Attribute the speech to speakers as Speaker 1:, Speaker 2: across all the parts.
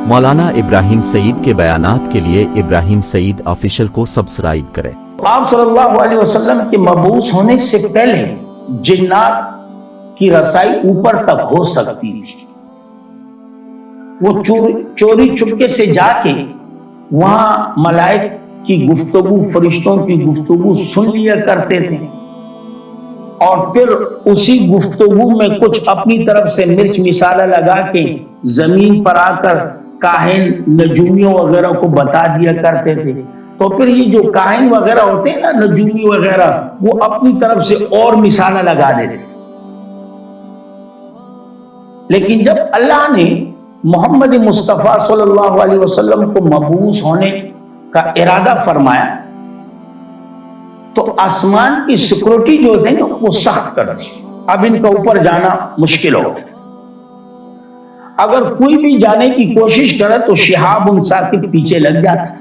Speaker 1: مولانا ابراہیم سعید کے بیانات کے لیے ابراہیم سعید آفیشل کو سبسکرائب کریں۔
Speaker 2: آپ صلی اللہ علیہ وسلم کے مبعوث ہونے سے پہلے جنات کی رسائی اوپر تک ہو سکتی تھی۔ وہ چوری چپکے سے جا کے وہاں ملائک کی گفتگو، فرشتوں کی گفتگو سن لیا کرتے تھے، اور پھر اسی گفتگو میں کچھ اپنی طرف سے مرچ مسالہ لگا کے زمین پر آ کر کاہن نجومیوں وغیرہ کو بتا دیا کرتے تھے۔ تو پھر یہ جو کاہن وغیرہ ہوتے ہیں نا، نجومی وغیرہ، وہ اپنی طرف سے اور مسالہ لگا دیتے۔ لیکن جب اللہ نے محمد مصطفیٰ صلی اللہ علیہ وسلم کو مبعوث ہونے کا ارادہ فرمایا تو آسمان کی سیکورٹی جو ہے نا وہ سخت کر دی۔ اب ان کا اوپر جانا مشکل ہو گیا۔ اگر کوئی بھی جانے کی کوشش کرے تو شہاب انصار کے پیچھے لگ جاتا۔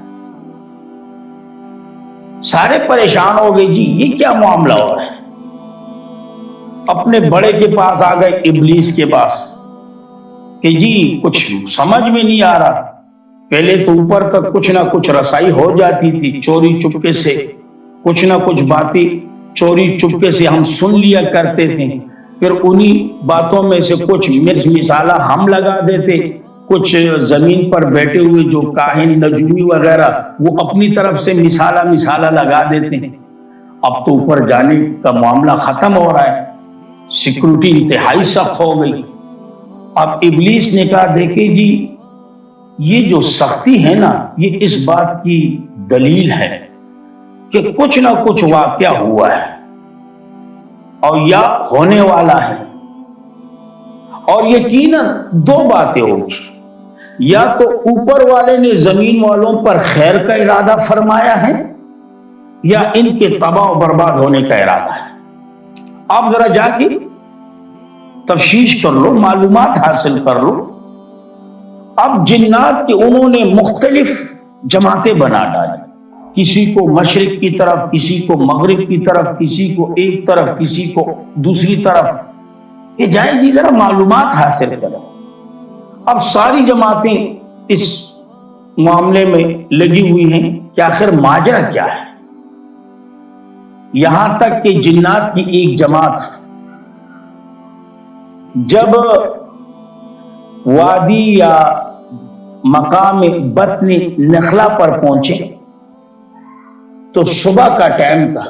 Speaker 2: سارے پریشان ہو گئے، جی یہ کیا معاملہ ہو رہا ہے۔ اپنے بڑے کے پاس آ گئے، ابلیس کے پاس، کہ جی کچھ سمجھ میں نہیں آ رہا۔ پہلے تو اوپر تک کچھ نہ کچھ رسائی ہو جاتی تھی، چوری چپکے سے کچھ نہ کچھ باتیں چوری چپکے سے ہم سن لیا کرتے تھے، پھر انہی باتوں میں سے کچھ مرچ مسالہ ہم لگا دیتے، کچھ زمین پر بیٹھے ہوئے جو کاہن نجومی وغیرہ وہ اپنی طرف سے مسالہ لگا دیتے ہیں۔ اب تو اوپر جانے کا معاملہ ختم ہو رہا ہے، سیکورٹی انتہائی سخت ہو گئی۔ اب ابلیس نے کہا دیکھیں جی یہ جو سختی ہے نا، یہ اس بات کی دلیل ہے کہ کچھ نہ کچھ واقعہ ہوا ہے اور یا ہونے والا ہے، اور یقیناً دو باتیں ہوگی، یا تو اوپر والے نے زمین والوں پر خیر کا ارادہ فرمایا ہے یا ان کے تباہ و برباد ہونے کا ارادہ ہے۔ آپ ذرا جا کے تفتیش کر لو، معلومات حاصل کر لو۔ اب جنات کے انہوں نے مختلف جماعتیں بنا ڈالی، کسی کو مشرق کی طرف، کسی کو مغرب کی طرف، کسی کو ایک طرف، کسی کو دوسری طرف، کہ جائیں جی ذرا معلومات حاصل کریں۔ اب ساری جماعتیں اس معاملے میں لگی ہوئی ہیں کہ آخر ماجرا کیا ہے۔ یہاں تک کہ جنات کی ایک جماعت جب وادی یا مقام بطن نخلا پر پہنچے تو صبح کا ٹائم تھا،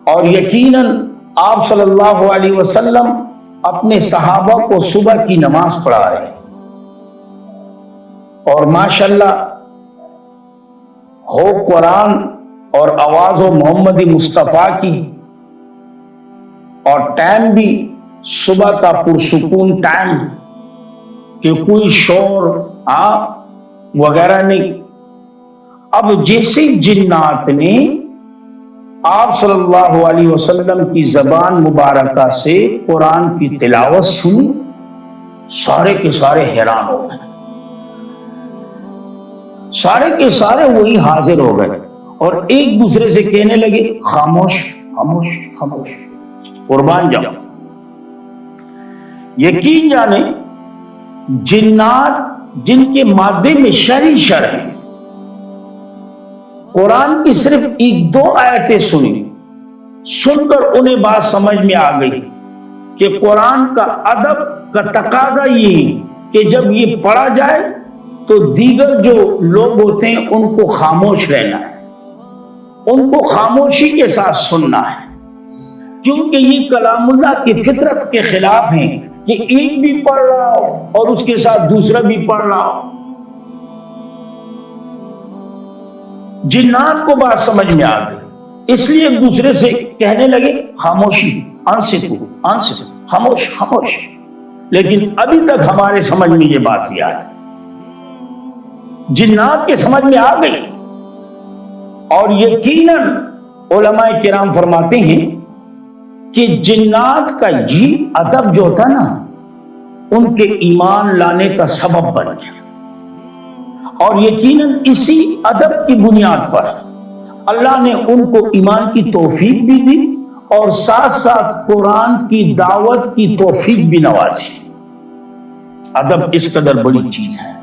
Speaker 2: اور یقیناً آپ صلی اللہ علیہ وسلم اپنے صحابہ کو صبح کی نماز پڑھا رہے ہیں، اور ماشاءاللہ ہو قرآن اور آواز و محمد مصطفیٰ کی، اور ٹائم بھی صبح کا پرسکون ٹائم کہ کوئی شور وغیرہ نہیں۔ اب جیسے جنات نے آپ صلی اللہ علیہ وسلم کی زبان مبارکہ سے قرآن کی تلاوت سنی، سارے کے سارے حیران ہو گئے، سارے کے سارے وہی حاضر ہو گئے، اور ایک دوسرے سے کہنے لگے خاموش خاموش خاموش، قربان جاؤ۔ یقین جانے جنات جن کے مادے میں شر ہے، قرآن کی صرف ایک دو آیتیں سن کر انہیں بات سمجھ میں آ گئی کہ قرآن کا ادب کا تقاضا یہ ہے کہ جب یہ پڑھا جائے تو دیگر جو لوگ ہوتے ہیں ان کو خاموش رہنا ہے، ان کو خاموشی کے ساتھ سننا ہے، کیونکہ یہ کلام اللہ کی فطرت کے خلاف ہیں کہ ایک بھی پڑھ رہا ہو اور اس کے ساتھ دوسرا بھی پڑھ رہا ہو۔ جنات کو بات سمجھ میں آ گئی، اس لیے ایک دوسرے سے کہنے لگے خاموشی، انصتو انصتو، خاموش خاموش۔ لیکن ابھی تک ہمارے سمجھ میں یہ بات نہیں آئی، جنات کے سمجھ میں آ گئی۔ اور یقیناً علماء کرام فرماتے ہیں کہ جنات کا یہ ادب جو تھا نا، ان کے ایمان لانے کا سبب بن گیا، اور یقیناً اسی ادب کی بنیاد پر اللہ نے ان کو ایمان کی توفیق بھی دی اور ساتھ ساتھ قرآن کی دعوت کی توفیق بھی نوازی۔ ادب اس قدر بڑی چیز ہے.